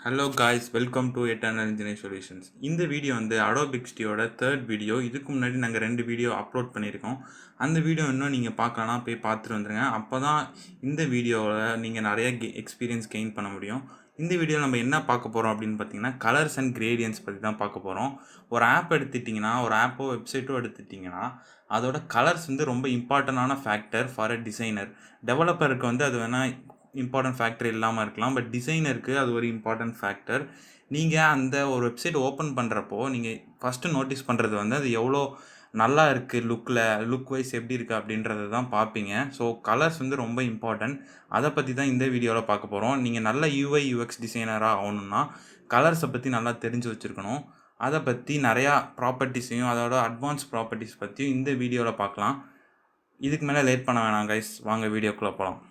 Hello guys, welcome to eternal engineer solutions. இந்த video வந்து Adobe XDயோட third video. இதுக்கு முன்னாடி நாங்கள் 2 வீடியோ அப்லோட் பண்ணியிருக்கோம். அந்த வீடியோ இன்னும் நீங்கள் பார்க்கலனா போய் பார்த்துட்டு வந்துடுங்க. அப்போ தான் இந்த வீடியோவில் நீங்கள் நிறைய எக்ஸ்பீரியன்ஸ் கெயின் பண்ண முடியும். இந்த வீடியோவில் நம்ம என்ன பார்க்க போகிறோம் அப்படின்னு பார்த்தீங்கன்னா, கலர்ஸ் அண்ட் கிரேடியன்ஸ் பற்றி தான் பார்க்க போகிறோம். ஒரு ஆப் எடுத்துட்டிங்கன்னா, ஒரு ஆப்போ வெப்சைட்டோ எடுத்துட்டிங்கன்னா, அதோட கலர்ஸ் வந்து ரொம்ப இம்பார்ட்டண்டான ஃபேக்டர் ஃபார் அ டிசைனர். டெவலப்பருக்கு வந்து அது வேணால் இம்பார்ட்டன்ட் ஃபேக்டர் இல்லாமல் இருக்கலாம், பட் டிசைனருக்கு அது ஒரு இம்பார்ட்டன்ட் ஃபேக்டர். நீங்கள் அந்த ஒரு வெப்சைட் ஓப்பன் பண்ணுறப்போ நீங்கள் ஃபஸ்ட்டு நோட்டீஸ் பண்ணுறது வந்து அது எவ்வளோ நல்லா இருக்குது, லுக் வைஸ் எப்படி இருக்குது அப்படின்றத தான் பார்ப்பீங்க. ஸோ கலர்ஸ் வந்து ரொம்ப இம்பார்ட்டன்ட். அதை பற்றி தான் இந்த வீடியோவில் பார்க்க போகிறோம். நீங்கள் நல்ல UI/UX டிசைனராக ஆகணும்னா கலர்ஸை பற்றி நல்லா தெரிஞ்சு வச்சுருக்கணும். அதை பற்றி நிறையா ப்ராப்பர்ட்டிஸையும் அதோட அட்வான்ஸ் ப்ராப்பர்ட்டிஸ் பற்றியும் இந்த வீடியோவில் பார்க்கலாம். இதுக்கு மேலே லேட் பண்ண வேணாம் கைஸ், வாங்க வீடியோக்குள்ளே போகலாம்.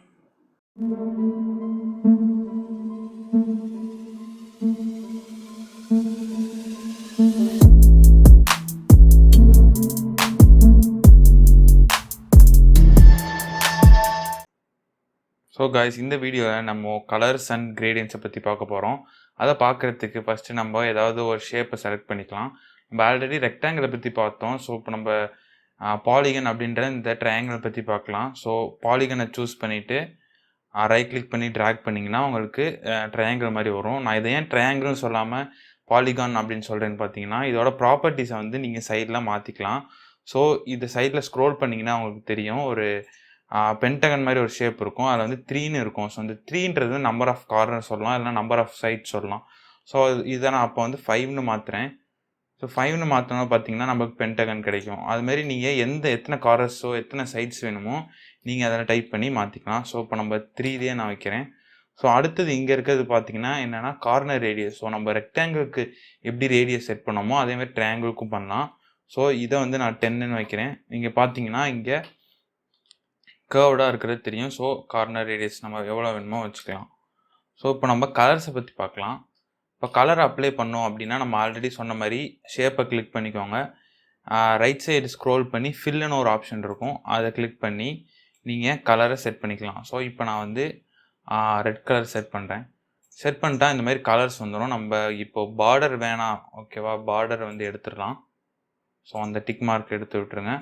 ஸோ காய்ஸ், இந்த வீடியோவில் நம்ம கலர்ஸ் அண்ட் கிரேடியன்ஸை பற்றி பார்க்க போகிறோம். அதை பார்க்குறதுக்கு ஃபஸ்ட்டு நம்ம ஏதாவது ஒரு ஷேப்பை செலக்ட் பண்ணிக்கலாம். நம்ம ஆல்ரெடி ரெக்டாங்கிளை பற்றி பார்த்தோம். ஸோ இப்போ நம்ம பாலிகன் அப்படின்ற இந்த ட்ரையாங்கிளை பற்றி பார்க்கலாம். ஸோ பாலிகனை சூஸ் பண்ணிவிட்டு ரைட் கிளிக் பண்ணி ட்ராக் பண்ணிங்கன்னா உங்களுக்கு ட்ரையாங்கிள் மாதிரி வரும். நான் இதை ஏன் ட்ரையாங்கிள்னு சொல்லாமல் பாலிகான் அப்படின்னு சொல்கிறேன்னு பார்த்தீங்கன்னா, இதோட ப்ராப்பர்ட்டிஸை வந்து நீங்கள் சைடில் மாற்றிக்கலாம். ஸோ இது சைடில் ஸ்க்ரோல் பண்ணிங்கன்னா உங்களுக்கு தெரியும், ஒரு பென்டகன் மாதிரி ஒரு ஷேப் இருக்கும். அதில் வந்து 3ன்னு இருக்கும். ஸோ அந்த 3ன்றது நம்பர் ஆஃப் கார்னர் சொல்லலாம், இல்லைனா நம்பர் ஆஃப் சைட்ஸ் சொல்லலாம். ஸோ இதை நான் அப்போ வந்து 5ன்னு மாற்றுறேன். ஸோ 5ன்னு மாற்றினா பார்த்தீங்கன்னா நமக்கு பென்டகன் கிடைக்கும். அதுமாரி நீங்கள் எத்தனை கார்னர்ஸோ எத்தனை சைட்ஸ் வேணுமோ நீங்கள் அதில் டைப் பண்ணி மாற்றிக்கலாம். ஸோ இப்போ நம்ம 3லேயே நான் வைக்கிறேன். ஸோ அடுத்தது இங்கே இருக்கிறது பார்த்தீங்கன்னா என்னென்னா கார்னர் ரேடியஸ். ஸோ நம்ம ரெக்டாங்கிளுக்கு எப்படி ரேடியஸ் செட் பண்ணோமோ அதேமாதிரி ட்ரையாங்கிளுக்கும் பண்ணலாம். ஸோ இதை வந்து நான் 10ன்னு வைக்கிறேன். இங்கே பார்த்தீங்கன்னா இங்கே கர்வ்டாக இருக்கிறது தெரியும். ஸோ கார்னர் ரேடியஸ் நம்ம எவ்வளோ வேணுமோ வச்சுக்கலாம். ஸோ இப்போ நம்ம கலர்ஸை பற்றி பார்க்கலாம். இப்போ கலர் அப்ளை பண்ணோம் அப்படின்னா நம்ம ஆல்ரெடி சொன்ன மாதிரி ஷேப்பை கிளிக் பண்ணிக்கோங்க. ரைட் சைடு ஸ்க்ரோல் பண்ணி ஃபில்லுன்னு ஒரு ஆப்ஷன் இருக்கும், அதை கிளிக் பண்ணி நீங்கள் கலரை செட் பண்ணிக்கலாம். ஸோ இப்போ நான் வந்து ரெட் கலர் செட் பண்ணுறேன். செட் பண்ணிட்டா இந்த மாதிரி கலர்ஸ் வந்துடும். நம்ம இப்போ பார்டர் வேணாம், ஓகேவா, பார்டர் வந்து எடுத்துடலாம். ஸோ அந்த டிக் மார்க் எடுத்து விட்டுருங்க.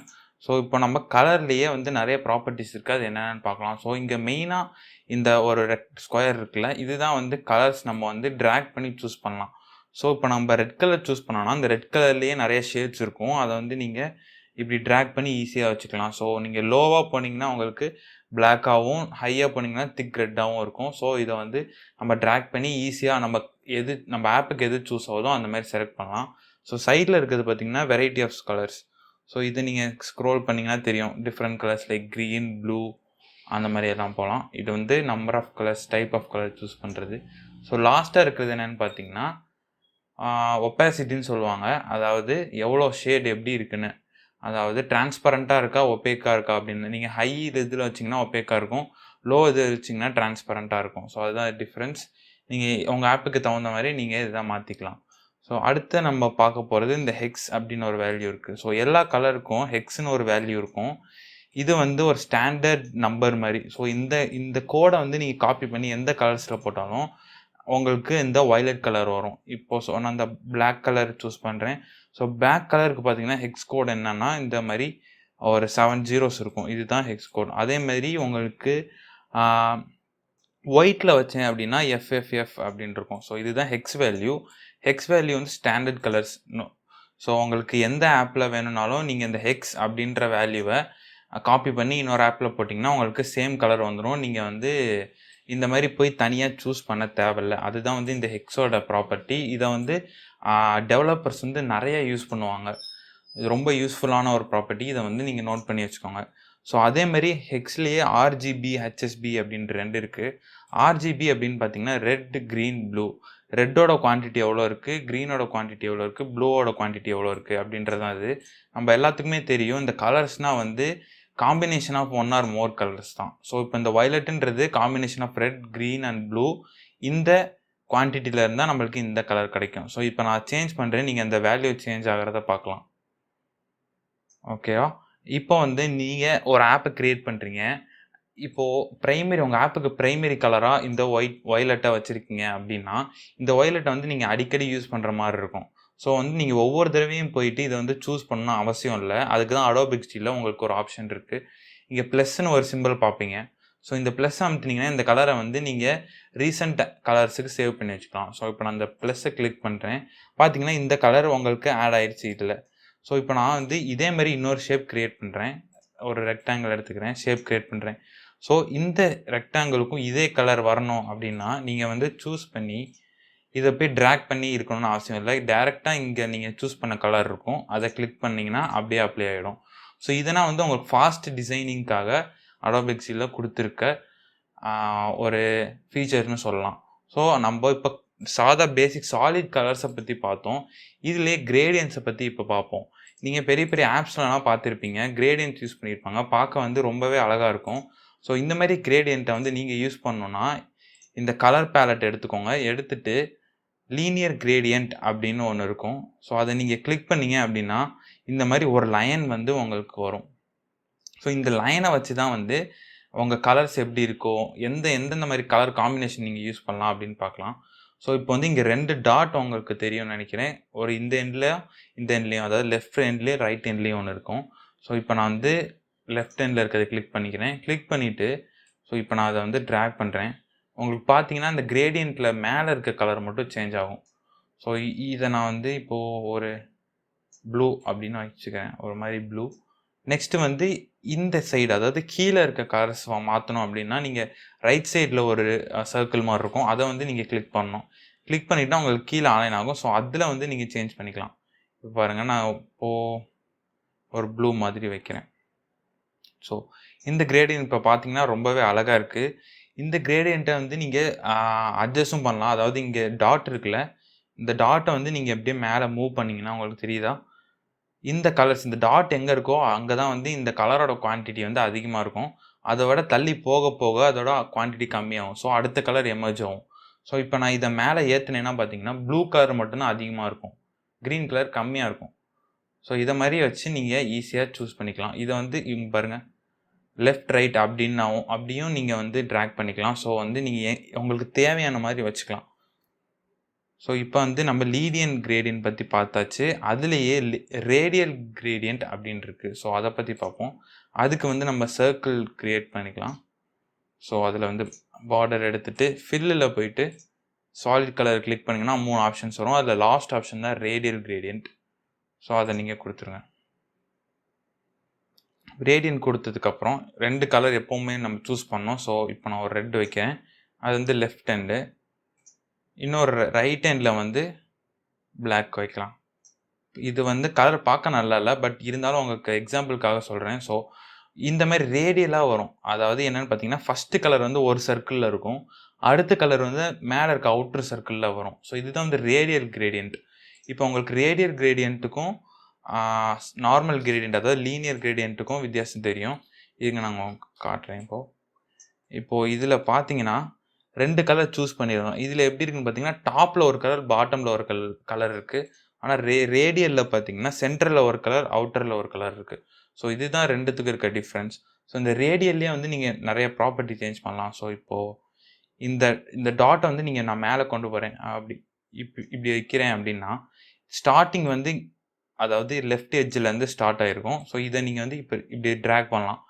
ஸோ இப்போ நம்ம கலர்லேயே வந்து நிறைய ப்ராப்பர்ட்டிஸ் இருக்குது, அது என்னென்னு பார்க்கலாம். ஸோ இங்கே மெயினாக இந்த ஒரு ஸ்கொயர் இருக்குல்ல, இதுதான் வந்து கலர்ஸ் நம்ம வந்து ட்ராக் பண்ணி சூஸ் பண்ணலாம். ஸோ இப்போ நம்ம ரெட் கலர் சூஸ் பண்ணோன்னா அந்த ரெட் கலர்லேயே நிறைய ஷேட்ஸ் இருக்கும், அதை வந்து நீங்கள் இப்படி ட்ராக் பண்ணி ஈஸியாக வச்சுக்கலாம். ஸோ நீங்கள் லோவாக போனீங்கன்னா உங்களுக்கு பிளாக்காகவும், ஹையாக போனீங்கன்னா திக் ரெட்டாகவும் இருக்கும். ஸோ இதை வந்து நம்ம ட்ராக் பண்ணி ஈஸியாக நம்ம ஆப்புக்கு எது சூஸ் ஆகுதோ அந்த மாதிரி செலக்ட் பண்ணலாம். ஸோ சைடில் இருக்கிறது பார்த்திங்கன்னா வெரைட்டி ஆஃப் கலர்ஸ். ஸோ இது நீங்கள் ஸ்க்ரோல் பண்ணிங்கன்னா தெரியும், different colours like green, blue அந்த மாதிரி எல்லாம் போகலாம். இது வந்து number of colours, type of colour choose பண்ணுறது. ஸோ லாஸ்ட்டாக இருக்கிறது என்னென்னு பார்த்தீங்கன்னா ஒப்பாசிட்டின்னு சொல்லுவாங்க. அதாவது எவ்வளோ ஷேட் எப்படி இருக்குன்னு, அதாவது டிரான்ஸ்பரண்ட்டாக இருக்கா ஒப்பேக்காக இருக்கா அப்படின்னு. நீங்கள் ஹை இதில் வச்சிங்கன்னா ஒப்பேக்காக இருக்கும், லோ இது வச்சிங்கன்னா டிரான்ஸ்பரண்ட்டாக இருக்கும். ஸோ அதுதான் டிஃப்ரென்ஸ். நீங்கள் உங்கள் ஆப்புக்கு தகுந்த மாதிரி நீங்கள் இதுதான் மாற்றிக்கலாம். ஸோ அடுத்து நம்ம பார்க்க போகிறது இந்த ஹெக்ஸ் அப்படின்னு ஒரு வேல்யூ இருக்குது. ஸோ எல்லா கலருக்கும் ஹெக்ஸ்னு ஒரு வேல்யூ இருக்கும். இது வந்து ஒரு ஸ்டாண்டர்ட் நம்பர் மாதிரி. ஸோ இந்த கோடை வந்து நீங்கள் காப்பி பண்ணி எந்த கலர்ஸில் போட்டாலும் உங்களுக்கு இந்த வயலட் கலர் வரும். இப்போது நான் அந்த பிளாக் கலர் சூஸ் பண்ணுறேன். ஸோ பிளாக் கலருக்கு பார்த்தீங்கன்னா ஹெக்ஸ் கோட் என்னென்னா இந்த மாதிரி ஒரு 7 zeros இருக்கும். இதுதான் ஹெக்ஸ் கோட். அதேமாதிரி உங்களுக்கு ஒயிட்டில் வச்சேன் அப்படின்னா FFF அப்படின்னு இருக்கும். ஸோ இதுதான் ஹெக்ஸ் வேல்யூ. ஹெக்ஸ் வேல்யூ வந்து ஸ்டாண்டர்ட் கலர்ஸ். ஸோ உங்களுக்கு எந்த ஆப்பில் வேணும்னாலும் நீங்கள் இந்த ஹெக்ஸ் அப்படின்ற வேல்யூவை காப்பி பண்ணி இன்னொரு ஆப்பில் போட்டிங்கன்னா உங்களுக்கு சேம் கலர் வந்துடும். நீங்கள் வந்து இந்த மாதிரி போய் தனியாக சூஸ் பண்ண தேவையில்லை. அதுதான் வந்து இந்த ஹெக்ஸோட ப்ராப்பர்ட்டி. இதை வந்து டெவலப்பர்ஸ் வந்து நிறைய யூஸ் பண்ணுவாங்க. இது ரொம்ப யூஸ்ஃபுல்லான ஒரு ப்ராப்பர்ட்டி. இதை வந்து நீங்கள் நோட் பண்ணி வச்சுக்கோங்க. ஸோ அதேமாதிரி ஹெக்ஸ்லேயே RGB, HSB அப்படின்ற 2 இருக்குது. RGB அப்படின்னு பார்த்தீங்கன்னா ரெட், க்ரீன், ப்ளூ. ரெட்டோட குவான்டிட்டி எவ்வளோ இருக்குது, க்ரீனோட குவான்டிட்டி எவ்வளோ இருக்குது, ப்ளூவோட குவான்டிட்டி எவ்வளோ இருக்குது அப்படின்றது தான் இது. நம்ம எல்லாத்துக்குமே தெரியும், இந்த கலர்ஸ்னால் வந்து combination of 1 or more colours தான். ஸோ இப்போ இந்த வயலட்டுன்றது combination of red, green and blue. இந்த குவான்டிட்டியில் இருந்தால் நம்மளுக்கு இந்த கலர் கிடைக்கும். ஸோ இப்போ நான் சேஞ்ச் பண்ணுறேன், நீங்கள் இந்த வேல்யூ சேஞ்ச் ஆகிறத பார்க்கலாம். ஓகேவா? இப்போ வந்து நீங்கள் ஒரு ஆப்பை க்ரியேட் பண்ணுறீங்க. இப்போது ப்ரைமரி உங்கள் ஆப்புக்கு ப்ரைமரி கலராக இந்த வயலட்டை வச்சுருக்கீங்க அப்படின்னா, இந்த வயலட்டை வந்து நீங்கள் அடிக்கடி யூஸ் பண்ணுற மாதிரி இருக்கும். ஸோ வந்து நீங்கள் ஒவ்வொரு தடவையும் போயிட்டு இதை வந்து சூஸ் பண்ணணும் அவசியம் இல்லை. அதுக்கு தான் Adobe XDல உங்களுக்கு ஒரு ஆப்ஷன் இருக்குது. இங்கே ப்ளஸ்ன்னு ஒரு சிம்பிள் பார்ப்பீங்க. ஸோ இந்த ப்ளஸ் அமுத்துனீங்கன்னா இந்த கலரை வந்து நீங்கள் ரீசெண்ட் கலர்ஸுக்கு சேவ் பண்ணி வச்சுக்கலாம். ஸோ இப்போ நான் அந்த ப்ளஸ்ஸை கிளிக் பண்ணுறேன். பார்த்தீங்கன்னா இந்த கலர் உங்களுக்கு ஆட் ஆயிடுச்சு இதில். ஸோ இப்போ நான் வந்து இதே மாதிரி இன்னொரு ஷேப் க்ரியேட் பண்ணுறேன். ஒரு ரெக்டாங்கிள் எடுத்துக்கிறேன், ஷேப் க்ரியேட் பண்ணுறேன். ஸோ இந்த ரெக்டாங்கிளுக்கும் இதே கலர் வரணும் அப்படின்னா நீங்கள் வந்து சூஸ் பண்ணி இதை போய் ட்ராக் பண்ணி இருக்கணும்னு அவசியம் இல்லை. டேரெக்டாக இங்கே நீங்கள் சூஸ் பண்ண கலர் இருக்கும், அதை கிளிக் பண்ணிங்கன்னா அப்படியே அப்ளை ஆகிடும். ஸோ இதனால் வந்து உங்களுக்கு ஃபாஸ்ட் டிசைனிங்காக Adobe XDல கொடுத்துருக்க ஒரு ஃபீச்சர்னு சொல்லலாம். ஸோ நம்ம இப்போ சாதா பேசிக் சாலிட் கலர்ஸை பற்றி பார்த்தோம். இதிலே கிரேடியன்ஸை பற்றி இப்போ பார்ப்போம். நீங்கள் பெரிய பெரிய ஆப்ஸ்லாம் பார்த்துருப்பீங்க, கிரேடியன்ஸ் யூஸ் பண்ணியிருப்பாங்க, பார்க்க வந்து ரொம்பவே அழகாக இருக்கும். ஸோ இந்த மாதிரி கிரேடியண்ட்டை வந்து நீங்கள் யூஸ் பண்ணணுன்னா இந்த கலர் பேலட் எடுத்துக்கோங்க. எடுத்துகிட்டு லீனியர் கிரேடியண்ட் அப்படின்னு ஒன்று இருக்கும். ஸோ அதை நீங்கள் கிளிக் பண்ணீங்க அப்படின்னா இந்த மாதிரி ஒரு லைன் வந்து உங்களுக்கு வரும். ஸோ இந்த லைனை வச்சு தான் வந்து உங்கள் கலர்ஸ் எப்படி இருக்கோ, எந்தெந்த மாதிரி கலர் காம்பினேஷன் நீங்கள் யூஸ் பண்ணலாம் அப்படின்னு பார்க்கலாம். ஸோ இப்போ வந்து இங்கே 2 டாட் உங்களுக்கு தெரியும்னு நினைக்கிறேன். ஒரு இந்த எண்ட்லையும் இந்த எண்ட்லேயும், அதாவது லெஃப்ட் எண்ட்லேயும் ரைட் எண்ட்லேயும் ஒன்று இருக்கும். ஸோ இப்போ நான் வந்து லெஃப்ட் எண்டில் இருக்கிறத கிளிக் பண்ணிக்கிறேன். கிளிக் பண்ணிவிட்டு ஸோ இப்போ நான் அதை வந்து ட்ராக் பண்ணுறேன். உங்களுக்கு பார்த்தீங்கன்னா இந்த கிரேடியண்ட்டில் மேலே இருக்க கலர் மட்டும் சேஞ்ச் ஆகும். ஸோ இதை நான் வந்து இப்போது ஒரு ப்ளூ அப்படின்னு வச்சுக்கிறேன், ஒரு மாதிரி ப்ளூ. நெக்ஸ்ட்டு வந்து இந்த சைடு, அதாவது கீழே இருக்க கலர்ஸ் மாற்றணும் அப்படின்னா நீங்கள் ரைட் சைடில் ஒரு சர்க்கிள் மாதிரி இருக்கும், அதை வந்து நீங்கள் கிளிக் பண்ணணும். கிளிக் பண்ணிவிட்டால் உங்களுக்கு கீழே அலைன் ஆகும். ஸோ அதில் வந்து நீங்கள் சேஞ்ச் பண்ணிக்கலாம். இப்போ பாருங்கள், நான் இப்போது ஒரு ப்ளூ மாதிரி வைக்கிறேன். ஸோ இந்த கிரேடியன்ட் இப்போ பார்த்தீங்கன்னா ரொம்பவே அழகாக இருக்குது. இந்த கிரேடியண்ட்டை வந்து நீங்கள் அட்ஜஸ்ட்டும் பண்ணலாம். அதாவது இங்கே டாட் இருக்குல்ல, இந்த டாட்டை வந்து நீங்கள் எப்படியே மேலே மூவ் பண்ணிங்கன்னா உங்களுக்கு தெரியுதா, இந்த கலர்ஸ் இந்த டாட் எங்கே இருக்கோ அங்கே தான் வந்து இந்த கலரோட குவான்டிட்டி வந்து அதிகமாக இருக்கும். அதை விட தள்ளி போக போக அதோட குவான்டிட்டி கம்மியாகும். ஸோ அடுத்த கலர் எமர்ஜ் ஆகும். ஸோ இப்போ நான் இதை மேலே ஏற்றுனேன்னா பார்த்தீங்கன்னா ப்ளூ கலர் மட்டும்தான் அதிகமாக இருக்கும், க்ரீன் கலர் கம்மியாக இருக்கும். ஸோ இதை மாதிரி வச்சு நீங்கள் ஈஸியாக சூஸ் பண்ணிக்கலாம். இதை வந்து இவங்க பாருங்கள், லெஃப்ட் ரைட் அப்படின்னாவும் அப்படியும் நீங்கள் வந்து ட்ராக் பண்ணிக்கலாம். ஸோ வந்து நீங்கள் உங்களுக்கு தேவையான மாதிரி வச்சுக்கலாம். ஸோ இப்போ வந்து நம்ம லீனியர் கிரேடியன்ட் பற்றி பார்த்தாச்சு. அதுலேயே ரேடியல் கிரேடியன்ட் அப்படின்னு இருக்குது. ஸோ அதை பற்றி பார்ப்போம். அதுக்கு வந்து நம்ம சர்க்கிள் க்ரியேட் பண்ணிக்கலாம். ஸோ அதில் வந்து பார்டர் எடுத்துகிட்டு ஃபில்லில் போயிட்டு சாலிட் கலர் கிளிக் பண்ணிங்கன்னா 3 ஆப்ஷன்ஸ் வரும். அதில் லாஸ்ட் ஆப்ஷன் தான் ரேடியல் கிரேடியன்ட். ஸோ அதை நீங்கள் கொடுத்துருங்க. ரேடியன்ட் கொடுத்ததுக்கப்புறம் 2 கலர் எப்போவுமே நம்ம சூஸ் பண்ணோம். ஸோ இப்போ நான் ஒரு ரெட் வைக்கிறேன், அது வந்து லெஃப்ட் ஹேண்டு. இன்னொரு ரைட் ஹேண்டில் வந்து பிளாக் வைக்கலாம். இது வந்து கலர் பார்க்க நல்லா இல்லை, பட் இருந்தாலும் உங்களுக்கு எக்ஸாம்பிளுக்காக சொல்கிறேன். ஸோ இந்த மாதிரி ரேடியலாக வரும். அதாவது என்னென்னு பார்த்தீங்கன்னா ஃபஸ்ட்டு கலர் வந்து ஒரு சர்க்கிளில் இருக்கும், அடுத்த கலர் வந்து மேலே இருக்க அவுட்ரு சர்க்கிளில் வரும். ஸோ இதுதான் வந்து ரேடியல் கிரேடியன்ட். இப்போ உங்களுக்கு ரேடியல் கிரேடியன்ட்டுக்கும் நார்மல் கிரேடியன்ட், அதாவது லீனியர் கிரேடியன்ட்டுக்கும் வித்தியாசம் தெரியும். இதுங்க நான் காட்டுறேன். இப்போது இதில் பார்த்தீங்கன்னா 2 கலர் சூஸ் பண்ணிடுறோம். இதில் எப்படி இருக்குன்னு பார்த்தீங்கன்னா டாப்பில் ஒரு கலர், பாட்டமில் ஒரு கலர் இருக்குது. ஆனால் ரேடியலில் பார்த்தீங்கன்னா சென்டரில் ஒரு கலர், அவுட்டரில் ஒரு கலர் இருக்குது. ஸோ இதுதான் 2த்துக்கு இருக்க டிஃப்ரென்ஸ். ஸோ இந்த ரேடியல்லே வந்து நீங்கள் நிறைய ப்ராப்பர்ட்டி சேஞ்ச் பண்ணலாம். ஸோ இப்போது இந்த டாட்டை வந்து நான் மேலே கொண்டு போகிறேன், இப்படி வைக்கிறேன் அப்படின்னா ஸ்டார்டிங் வந்து அதாவது லெஃப்ட் எட்ஜிலேருந்து ஸ்டார்ட் ஆகிருக்கும். ஸோ இதை நீங்கள் வந்து இப்படி ட்ராக் பண்ணலாம்.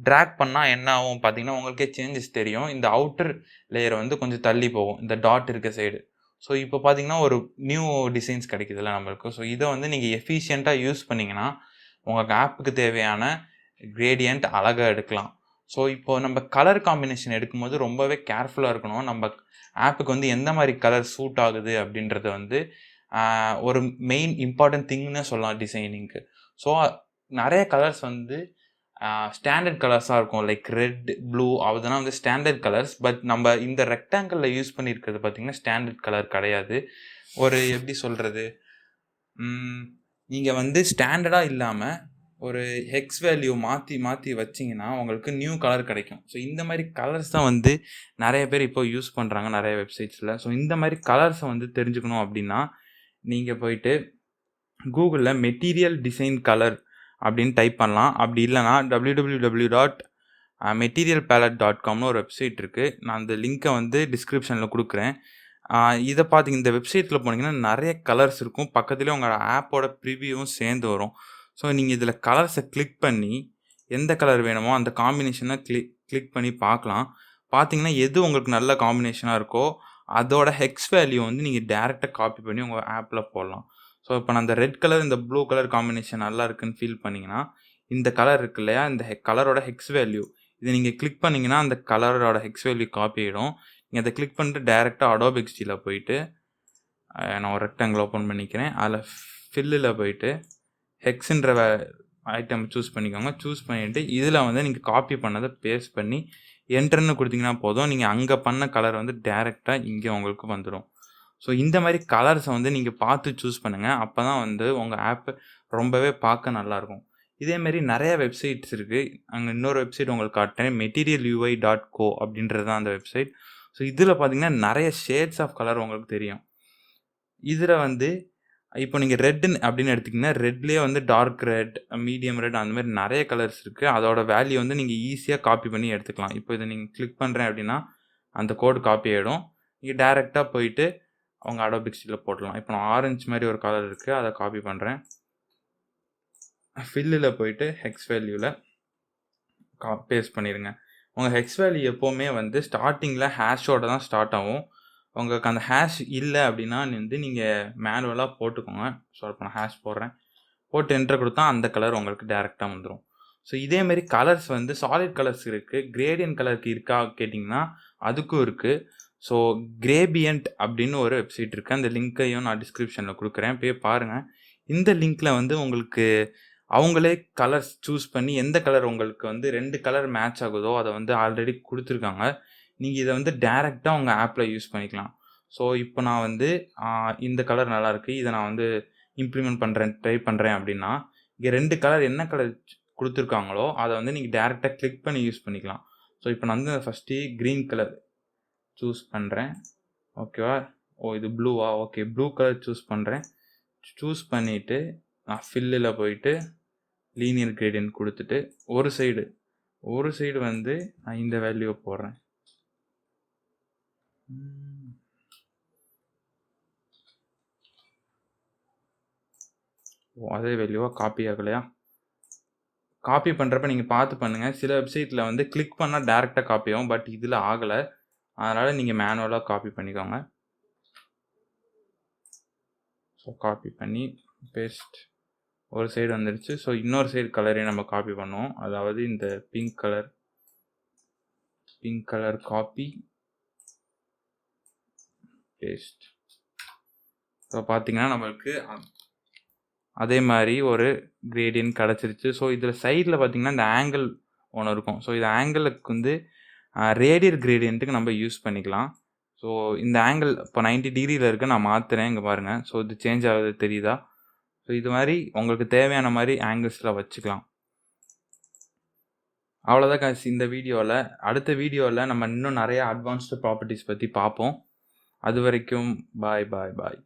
ட்ராக் பண்ணால் என்ன ஆகும் பார்த்தீங்கன்னா உங்களுக்கே சேஞ்சஸ் தெரியும். இந்த அவுட்டர் லேயர் வந்து கொஞ்சம் தள்ளி போகும், இந்த டாட் இருக்க சைடு. ஸோ இப்போ பார்த்தீங்கன்னா ஒரு நியூ டிசைன்ஸ் கிடைக்குதுல்ல நம்மளுக்கு. ஸோ இதை வந்து நீங்கள் எஃபிஷியண்ட்டாக யூஸ் பண்ணிங்கன்னா உங்கள் ஆப்புக்கு தேவையான கிரேடியன்ட் அழகாக எடுக்கலாம். ஸோ இப்போது நம்ம கலர் காம்பினேஷன் எடுக்கும்போது ரொம்பவே கேர்ஃபுல்லாக இருக்கணும். நம்ம ஆப்புக்கு வந்து எந்த மாதிரி கலர் சூட் ஆகுது அப்படின்றத வந்து ஒரு மெயின் இம்பார்ட்டன்ட் திங்னு சொல்லலாம் டிசைனிங்க்கு. ஸோ நிறைய கலர்ஸ் வந்து ஸ்டாண்டர்ட் கலர்ஸாக இருக்கும், லைக் ரெட், ப்ளூ, அதெல்லாம் வந்து ஸ்டாண்டர்ட் கலர்ஸ். பட் நம்ம இந்த ரெக்டாங்கிளில் யூஸ் பண்ணியிருக்கிறது பார்த்திங்கன்னா ஸ்டாண்டர்ட் கலர் கிடையாது. ஒரு எப்படி சொல்கிறது, நீங்கள் வந்து ஸ்டாண்டர்டாக இல்லாமல் ஒரு ஹெக்ஸ் வேல்யூ மாற்றி வச்சிங்கன்னா உங்களுக்கு நியூ கலர் கிடைக்கும். ஸோ இந்த மாதிரி கலர்ஸ் தான் வந்து நிறைய பேர் இப்போ யூஸ் பண்ணுறாங்க நிறைய வெப்சைட்ஸில். ஸோ இந்த மாதிரி கலர்ஸை வந்து தெரிஞ்சுக்கணும் அப்படின்னா நீங்கள் போயிட்டு கூகுளில் மெட்டீரியல் டிசைன் கலர் அப்படின்னு டைப் பண்ணலாம். அப்படி இல்லைனா www.adobe materialpalette.comனு ஒரு வெப்சைட் இருக்குது. நான் அந்த லிங்க்கை வந்து டிஸ்கிரிப்ஷனில் கொடுக்குறேன். இதை பார்த்தீங்க, இந்த வெப்சைட்டில் போனீங்கன்னா நிறைய கலர்ஸ் இருக்கும். பக்கத்துலேயே உங்கள் ஆப்போட ப்ரிவியூவும் சேர்ந்து வரும். ஸோ நீங்கள் இதில் கலர்ஸை கிளிக் பண்ணி எந்த கலர் வேணுமோ அந்த காம்பினேஷனை கிளிக் பண்ணி பார்க்கலாம். பார்த்தீங்கன்னா எது உங்களுக்கு நல்ல காம்பினேஷனாக இருக்கோ அதோட ஹெக்ஸ் வேல்யூ வந்து நீங்கள் டேரெக்டாக காப்பி பண்ணி உங்கள் ஆப்பில் போடலாம். ஸோ இப்போ நான் அந்த ரெட் கலர் இந்த ப்ளூ கலர் காம்பினேஷன் நல்லா இருக்குன்னு ஃபீல் பண்ணிங்கன்னா, இந்த கலர் இருக்கு இல்லையா, இந்த கலரோட ஹெக்ஸ் வேல்யூ இதை நீங்கள் கிளிக் பண்ணிங்கன்னா அந்த கலரோட ஹெக்ஸ் வேல்யூ காப்பி ஆகிடும். நீங்கள் அதை கிளிக் பண்ணிட்டு டேரெக்டாக Adobe XDயில் போயிட்டு நான் ஒரு ரெக்டாங்கிள் ஓப்பன் பண்ணிக்கிறேன். அதில் ஃபில்லில் போயிட்டு ஹெக்ஸுன்ற ஐட்டம் சூஸ் பண்ணிக்கோங்க. சூஸ் பண்ணிவிட்டு இதில் வந்து நீங்கள் காப்பி பண்ணதை பேஸ்ட் பண்ணி என்டர்னு கொடுத்தீங்கன்னா போதும். நீங்கள் அங்கே பண்ண கலர் வந்து டேரெக்டாக இங்கே உங்களுக்கு வந்துடும். ஸோ இந்த மாதிரி கலர்ஸை வந்து நீங்கள் பார்த்து சூஸ் பண்ணுங்கள். அப்போ தான் வந்து உங்கள் ஆப்பு ரொம்பவே பார்க்க நல்லாயிருக்கும். இதேமாரி நிறையா வெப்சைட்ஸ் இருக்குது. அங்கே இன்னொரு வெப்சைட் உங்களுக்கு காட்டுறேன். materialui.co அப்படின்றது தான் அந்த வெப்சைட். ஸோ இதில் பார்த்தீங்கன்னா நிறைய ஷேட்ஸ் ஆஃப் கலர் உங்களுக்கு தெரியும். இதில் வந்து இப்போ நீங்கள் ரெட்டுன்னு அப்படின்னு எடுத்திங்கன்னா ரெட்லேயே வந்து டார்க் ரெட், மீடியம் ரெட் அந்த மாதிரி நிறைய கலர்ஸ் இருக்குது. அதோட வேல்யூ வந்து நீங்கள் ஈஸியாக காப்பி பண்ணி எடுத்துக்கலாம். இப்போ இதை நீங்கள் கிளிக் பண்ணுறேன் அப்படின்னா அந்த கோடு காப்பி ஆகிடும். நீங்கள் டேரெக்டாக போயிட்டு அவங்க Adobe XDயில் போடலாம். இப்போ நான் ஆரஞ்சு மாதிரி ஒரு கலர் இருக்குது, அதை காப்பி பண்ணுறேன். ஃபில்லில் போயிட்டு ஹெக்ஸ் வேல்யூவில் பேஸ்ட் பண்ணிடுங்க. உங்கள் ஹெக்ஸ் வேல்யூ எப்போவுமே வந்து ஸ்டார்டிங்கில் ஹேஷோட தான் ஸ்டார்ட் ஆகும். உங்களுக்கு அந்த ஹேஷ் இல்லை அப்படின்னா வந்து நீங்கள் மேனுவலாக போட்டுக்கோங்க. ஸோ இப்போ நான் ஹேஷ் போடுறேன், போட்டு என்டர் கொடுத்தா அந்த கலர் உங்களுக்கு டேரெக்டாக வந்துடும். ஸோ இதேமாரி கலர்ஸ் வந்து சாலிட் கலர்ஸ் இருக்குது. கிரேடியன்ட் கலருக்கு இருக்கா கேட்டிங்கன்னா அதுக்கும் இருக்குது. ஸோ கிரேபியன்ட் அப்படின்னு ஒரு வெப்சைட் இருக்குது. அந்த லிங்க்கையும் நான் டிஸ்கிரிப்ஷனில் கொடுக்குறேன், போய் பாருங்கள். இந்த லிங்க்கில் வந்து உங்களுக்கு அவங்களே கலர்ஸ் சூஸ் பண்ணி எந்த கலர் உங்களுக்கு வந்து 2 கலர் மேட்ச் ஆகுதோ அதை வந்து ஆல்ரெடி கொடுத்துருக்காங்க. நீங்கள் இதை வந்து டேரெக்டாக உங்கள் ஆப்பில் யூஸ் பண்ணிக்கலாம். ஸோ இப்போ நான் வந்து இந்த கலர் நல்லாயிருக்கு, இதை நான் வந்து இம்ப்ளிமெண்ட் பண்ணுறேன், ட்ரை பண்ணுறேன் அப்படின்னா இங்கே 2 கலர் என்ன கலர் கொடுத்துருக்காங்களோ அதை வந்து நீங்கள் டேரெக்டாக கிளிக் பண்ணி யூஸ் பண்ணிக்கலாம். ஸோ இப்போ நான் வந்து ஃபஸ்ட்டு க்ரீன் கலர் சூஸ் பண்ணுறேன். ஓகேவா? இது ப்ளூவா? ஓகே, ப்ளூ கலர் சூஸ் பண்ணுறேன். சூஸ் பண்ணிவிட்டு நான் ஃபில்லில் போயிட்டு லீனியர் கிரேடியன்ட் கொடுத்துட்டு ஒரு சைடு வந்து நான் இந்த வேல்யூவை போடுறேன். அதே வேல்யூவாக காப்பி ஆகலையா? காப்பி பண்ணுறப்ப நீங்கள் பார்த்து பண்ணுங்கள். சில வெப்சைட்டில் வந்து கிளிக் பண்ணால் டேரெக்டாக காப்பி ஆகும், பட் இதில் ஆகலை. அதனால் நீங்கள் மேனுவலாக காப்பி பண்ணிக்கோங்க. ஸோ காப்பி பண்ணி பேஸ்ட், ஒரு சைடு வந்துடுச்சு. ஸோ இன்னொரு சைடு கலரையும் நம்ம காப்பி பண்ணுவோம். அதாவது இந்த pink colour copy paste. So பார்த்தீங்கன்னா நம்மளுக்கு அதே மாதிரி ஒரு கிரேடியன்ட் கிடச்சிருச்சு. ஸோ இதில் சைடில் பார்த்தீங்கன்னா இந்த ஆங்கிள் ஒன்று இருக்கும். ஸோ இது ஆங்கிளுக்கு வந்து ரேடியல் கிரேடியன்ட்டுக்கு நம்ம யூஸ் பண்ணிக்கலாம். ஸோ இந்த ஆங்கிள் இப்போ 90 டிகிரியில் இருக்குது, நான் மாற்றுறேன், இங்கே பாருங்கள். ஸோ இது சேஞ்ச் ஆகுது தெரியுதா? ஸோ இது மாதிரி உங்களுக்கு தேவையான மாதிரி ஆங்கிள்ஸில் வச்சுக்கலாம். அவ்வளோதான் காசு இந்த வீடியோவில். அடுத்த வீடியோவில் நம்ம இன்னும் நிறைய அட்வான்ஸ்டு ப்ராப்பர்ட்டிஸ் பற்றி பார்ப்போம். அது வரைக்கும் பாய்.